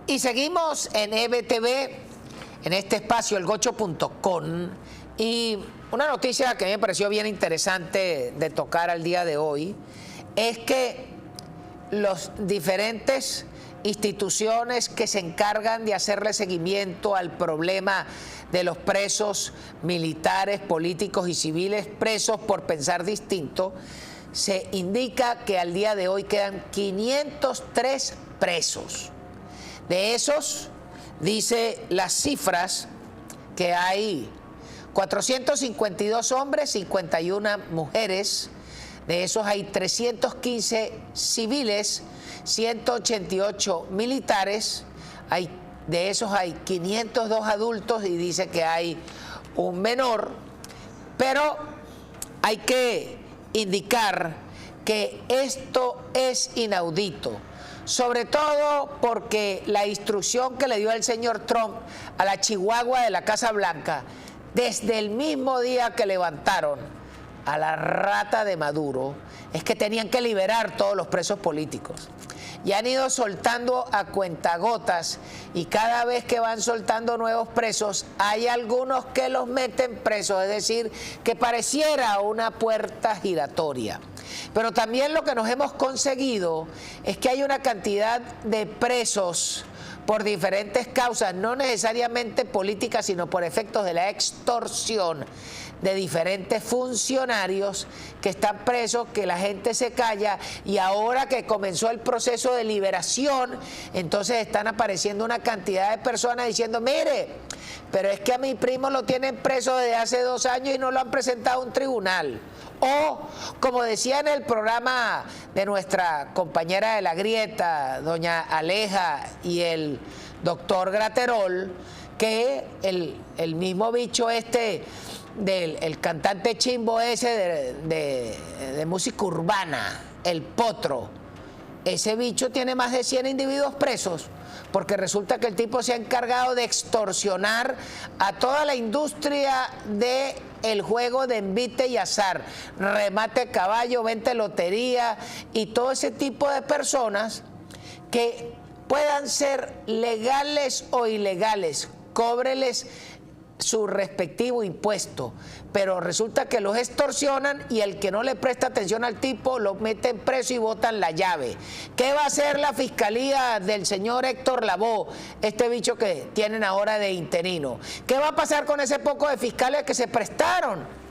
Y seguimos en EBTV, en este espacio, elgocho.com, y una noticia que a mí me pareció bien interesante de tocar al día de hoy es que los diferentes instituciones que se encargan de hacerle seguimiento al problema de los presos militares, políticos y civiles presos por pensar distinto, se indica que al día de hoy quedan 503 presos. De esos, dice las cifras, que hay 452 hombres, 51 mujeres, de esos hay 315 civiles, 188 militares, de esos hay 502 adultos y dice que hay un menor, pero hay que indicar que esto es inaudito. Sobre todo porque la instrucción que le dio el señor Trump a la Chihuahua de la Casa Blanca, desde el mismo día que levantaron a la rata de Maduro, es que tenían que liberar todos los presos políticos. Y han ido soltando a cuentagotas, y cada vez que van soltando nuevos presos, hay algunos que los meten presos, es decir, que pareciera una puerta giratoria. Pero también lo que nos hemos conseguido es que hay una cantidad de presos por diferentes causas, no necesariamente políticas, sino por efectos de la extorsión de diferentes funcionarios que están presos, que la gente se calla, y ahora que comenzó el proceso de liberación, entonces están apareciendo una cantidad de personas diciendo, mire, pero es que a mi primo lo tienen preso desde hace 2 años y no lo han presentado a un tribunal. O, como decía en el programa de nuestra compañera de La Grieta, doña Aleja, y el doctor Graterol, que el mismo bicho el cantante chimbo ese de música urbana, el Potro, ese bicho tiene más de 100 individuos presos, porque resulta que el tipo se ha encargado de extorsionar a toda la industria del juego de envite y azar, remate caballo, venta lotería y todo ese tipo de personas que puedan ser legales o ilegales, cóbreles su respectivo impuesto, pero resulta que los extorsionan y el que no le presta atención al tipo lo meten preso y botan la llave. ¿Qué va a hacer la fiscalía del señor Héctor Lavoe, este bicho que tienen ahora de interino? ¿Qué va a pasar con ese poco de fiscales que se prestaron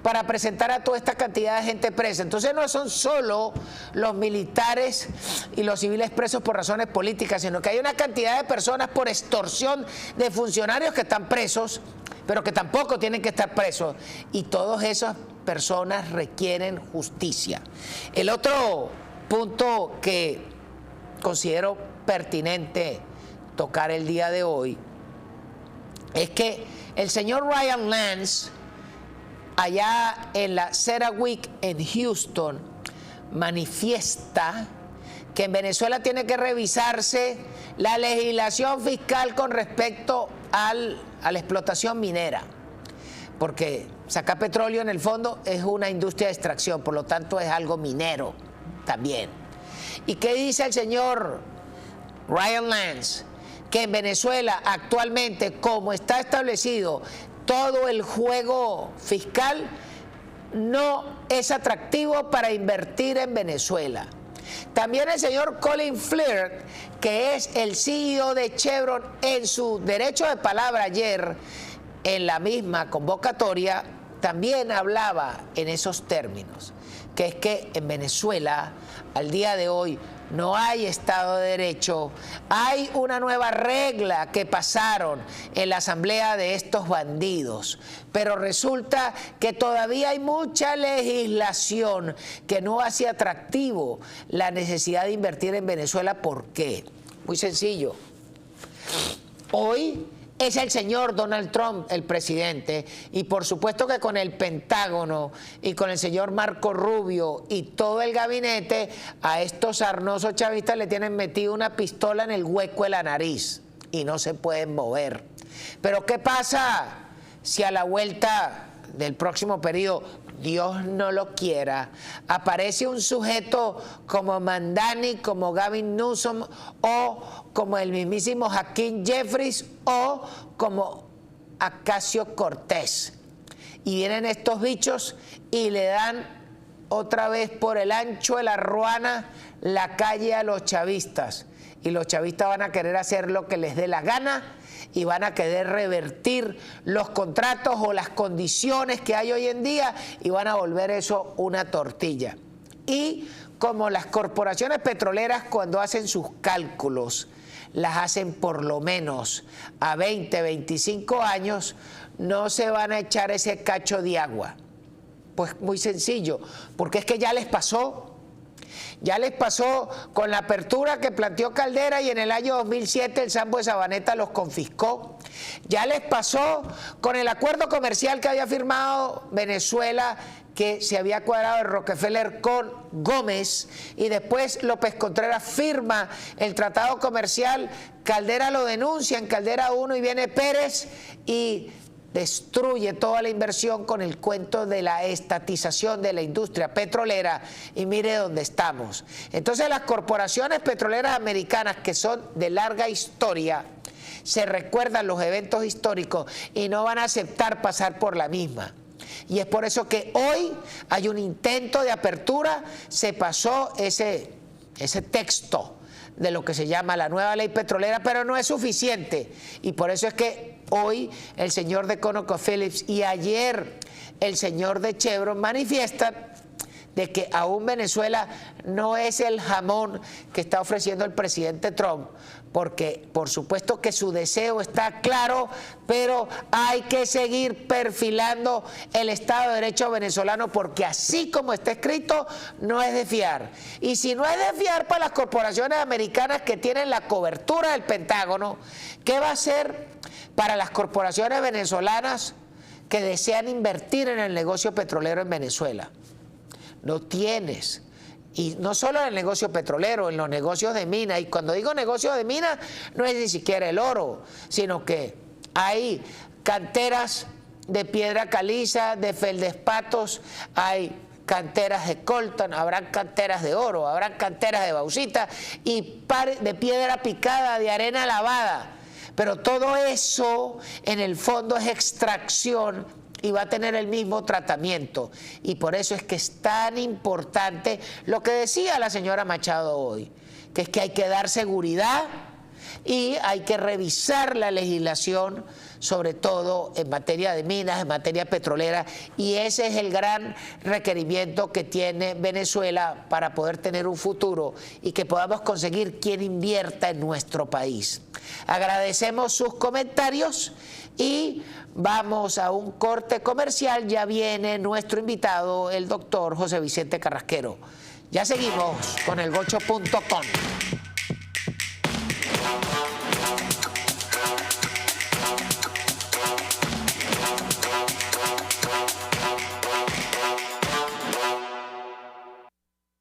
para presentar a toda esta cantidad de gente presa? Entonces no son solo los militares y los civiles presos por razones políticas, sino que hay una cantidad de personas por extorsión de funcionarios que están presos, pero que tampoco tienen que estar presos, y todas esas personas requieren justicia. El otro punto que considero pertinente tocar el día de hoy es que el señor Ryan Lance, allá en la CERAWeek en Houston, manifiesta que en Venezuela tiene que revisarse la legislación fiscal con respecto a la explotación minera, porque sacar petróleo en el fondo es una industria de extracción, por lo tanto es algo minero también. ¿Y qué dice el señor Ryan Lance? Que en Venezuela actualmente, como está establecido todo el juego fiscal, no es atractivo para invertir en Venezuela. También el señor Colin Flirt, que es el CEO de Chevron, en su derecho de palabra ayer, en la misma convocatoria, también hablaba en esos términos, que es que en Venezuela, al día de hoy, no hay Estado de Derecho, hay una nueva regla que pasaron en la asamblea de estos bandidos, pero resulta que todavía hay mucha legislación que no hace atractivo la necesidad de invertir en Venezuela. ¿Por qué? Muy sencillo. Hoy es el señor Donald Trump, el presidente, y por supuesto que con el Pentágono y con el señor Marco Rubio y todo el gabinete, a estos sarnosos chavistas le tienen metido una pistola en el hueco de la nariz y no se pueden mover. Pero ¿qué pasa si a la vuelta del próximo periodo, Dios no lo quiera, aparece un sujeto como Mandani, como Gavin Newsom o como el mismísimo Hakeem Jeffries o como Ocasio-Cortez? Y vienen estos bichos y le dan otra vez por el ancho de la ruana la calle a los chavistas. Y los chavistas van a querer hacer lo que les dé la gana y van a querer revertir los contratos o las condiciones que hay hoy en día y van a volver eso una tortilla. Y como las corporaciones petroleras cuando hacen sus cálculos, las hacen por lo menos a 20, 25 años, no se van a echar ese cacho de agua. Pues muy sencillo, porque es que ya les pasó. Ya les pasó con la apertura que planteó Caldera y en el año 2007 el Sambo de Sabaneta los confiscó. Ya les pasó con el acuerdo comercial que había firmado Venezuela, que se había cuadrado el Rockefeller con Gómez, y después López Contreras firma el tratado comercial, Caldera lo denuncia en Caldera 1 y viene Pérez y destruye toda la inversión con el cuento de la estatización de la industria petrolera y mire dónde estamos. Entonces las corporaciones petroleras americanas, que son de larga historia, se recuerdan los eventos históricos y no van a aceptar pasar por la misma. Y es por eso que hoy hay un intento de apertura, se pasó ese texto de lo que se llama la nueva ley petrolera, pero no es suficiente. Y por eso es que hoy el señor de ConocoPhillips y ayer el señor de Chevron manifiestan de que aún Venezuela no es el jamón que está ofreciendo el presidente Trump, porque por supuesto que su deseo está claro, pero hay que seguir perfilando el Estado de Derecho venezolano, porque así como está escrito, no es de fiar. Y si no es de fiar para las corporaciones americanas que tienen la cobertura del Pentágono, ¿qué va a hacer para las corporaciones venezolanas que desean invertir en el negocio petrolero en Venezuela? No tienes. Y no solo en el negocio petrolero, en los negocios de mina. Y cuando digo negocios de mina, no es ni siquiera el oro, sino que hay canteras de piedra caliza, de feldespatos, hay canteras de coltan, habrán canteras de oro, habrán canteras de bauxita y de piedra picada, de arena lavada. Pero todo eso en el fondo es extracción y va a tener el mismo tratamiento. Y por eso es que es tan importante lo que decía la señora Machado hoy, que es que hay que dar seguridad y hay que revisar la legislación, sobre todo en materia de minas, en materia petrolera, y ese es el gran requerimiento que tiene Venezuela para poder tener un futuro y que podamos conseguir quien invierta en nuestro país. Agradecemos sus comentarios y vamos a un corte comercial. Ya viene nuestro invitado, el doctor José Vicente Carrasquero. Ya seguimos con elgocho.com.